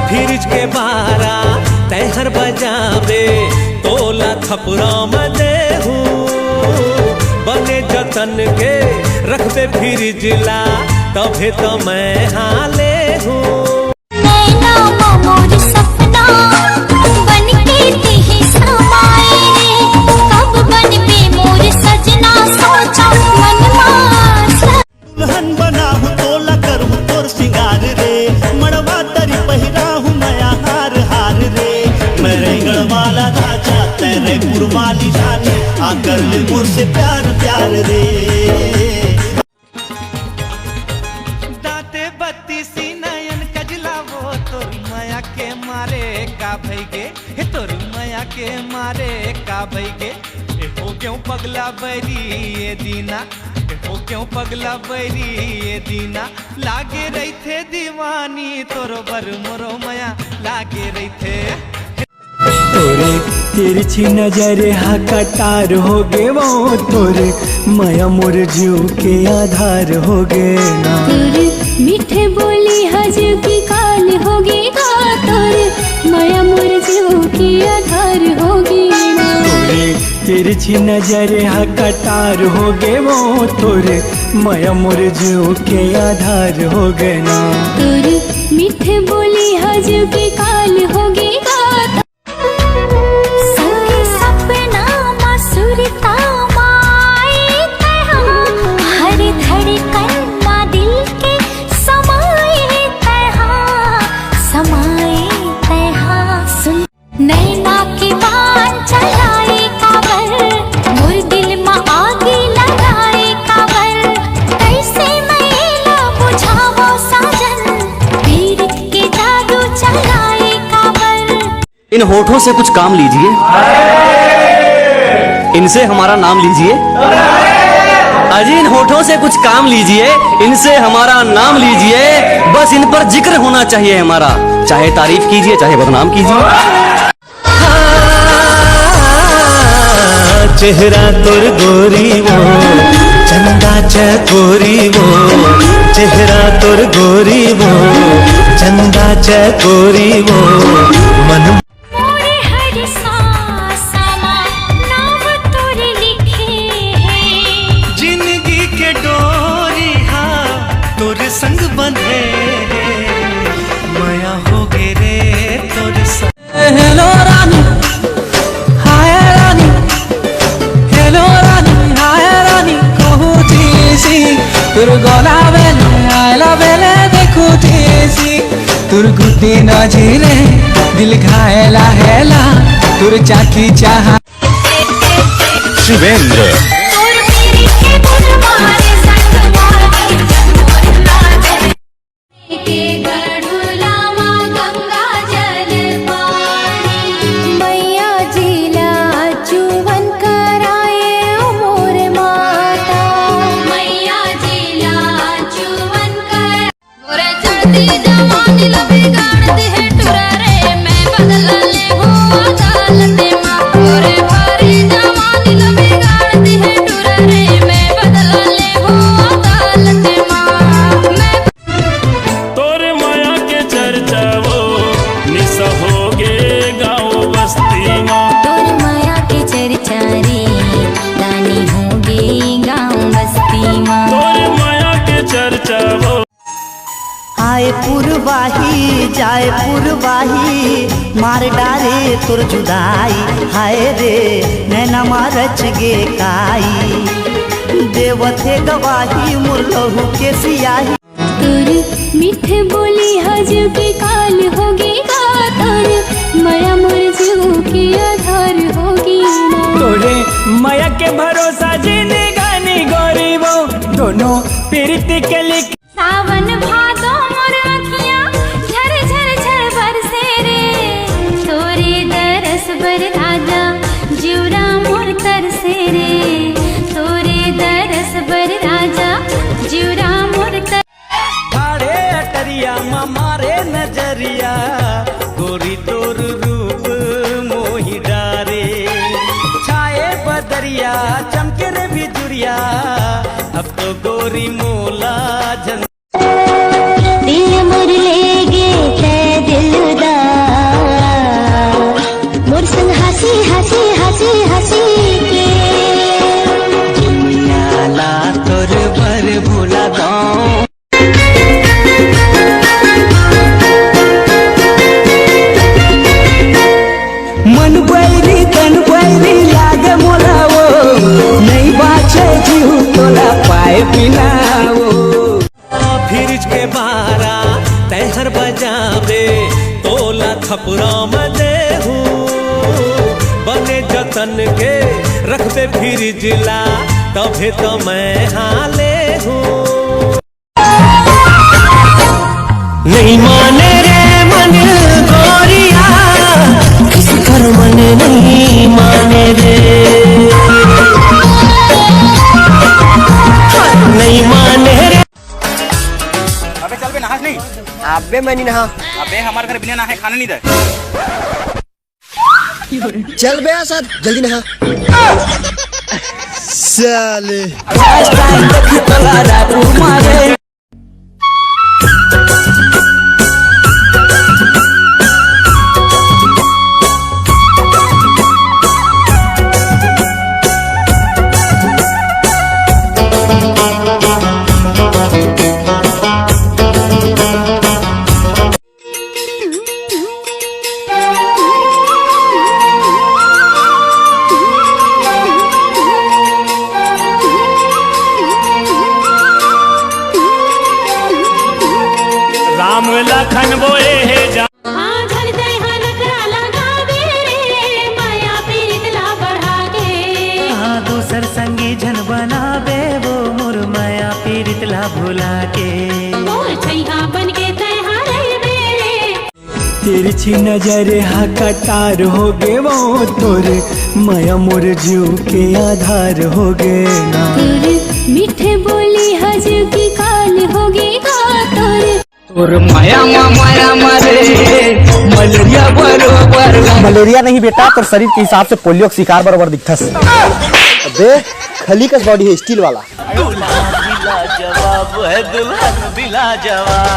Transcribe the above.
Fridge के बारा तैहर बजावे तोला थपरा में देहू बने जतन के रखबे फिरिज ला तभे तो मैं हाले हूँ। दुल्हन बनाहू तोला करूँ तोर सिंगार रे मड़वा तरी पहिराहू नया हार हार रे मेरे गढ़वाला राजा तेरे पुरवाली रानी आकर ले मुझसे प्यार प्यार रे। दाते बत्ती सी नयन कजला वो तोर माया के मारे का भैगे हे तोर माया के मारे का भैगे हो क्यों पगला बैरी ये दीना हो क्यों पगला बैरी ये दीना लागे रही थे दीवानी तोरो बर मोरो माया लागे रही थे। तोरे तिरछी नजर हा कटार हो गे वो तोरे माया मोर जीव के आधार हो गे ना। तोरे मीठे बोली हजू की काल हो गे गा तोरे माया मोर जीव के आधार हो गे ना। तोरे तिरछी नजर हा कटार हो गे वो तोरे माया मोर जीव के आधार हो गे ना। तोरे मीठे बोली हजू की काल हो गे गा इन होठों से कुछ काम लीजिए, इनसे हमारा नाम लीजिए। अजी इन होठों से कुछ काम लीजिए, इनसे हमारा नाम लीजिए। बस इन पर जिक्र होना चाहिए हमारा, चाहे तारीफ कीजिए चाहे बदनाम कीजिए। चेहरा तोर गोरी वो चंदा चकोरी वो चेहरा तोर गोरी वो चंदा चकोरी वो मन संग बंधे माया हो गे रे तोर संग। हेलो रानी हाय रानी हेलो रानी हाय रानी कहूतीसी तुर गला बेले आइला बेले देखूतीसी तुर गुटी नजरे दिल घायला हेला तुर चाकी चाहा। शिवेंद्र आए पुरवाही जाए पुरवाही मार डारे तुर जुदाई हाय रे नैना मारच गे काई देवथे गवाही मुरलहू के सियाही। तोर मीठे बोली हजू के काल हो गे गा तोर माया मोर जीव के आधार हो गे ना। तोरे माया के भरोसा जीने गानी गोरी वो दोनों पीरित के लिख सावन भादो मोर अखियां झर झर झर बरसे रे तोरे दरस बर राजा जीवरा मोर तरसे रे तोरे दरस बर राजा जीवरा मोर तर। ठाड़े अटरिया मारे नजरिया गोरी तोर रूप मोही डारे छाए बदरिया चमके रे बिजुरिया अब तो गोरी मोला जन। दिल मुरले गे ते दिल बे तोला थपरा में देहू बने जतन के रखबे फिर जिला तभे तो मैं हाले हूँ। नहीं माने रे मन गोरिया किसी कर मन नहीं माने रे नहीं माने रे। अबे चल बे नहास नहीं। अबे मैं नहीं नहा। अबे हमारे घर बिना नहाए खाना नहीं दे। चल बे असद जल्दी नहा। साले राम लखन बोए है जा हाँ झल दे हाँ नखरा लगावे रे माया पीरित ला बढ़ागे हाँ दूसर संगी झन बनाबे वो मोर माया पीरित ला भुला के मोर छैहा बन के तय हाँ रहबे रे तिरछी नजर हा कटार हो गे वो तोर माया मोर जीव के आधार हो गे ना। तोर मीठे बोली हजू की काल होगी गा तोर और माया माया मारे मलेरिया बरोबर। मलेरिया नहीं बेटा, तो शरीर के हिसाब से पोलियो का शिकार बराबर दिखथस। अबे खली का बॉडी है स्टील वाला। दुल्हन बिला जवाब है दुल्हन बिला जवाब।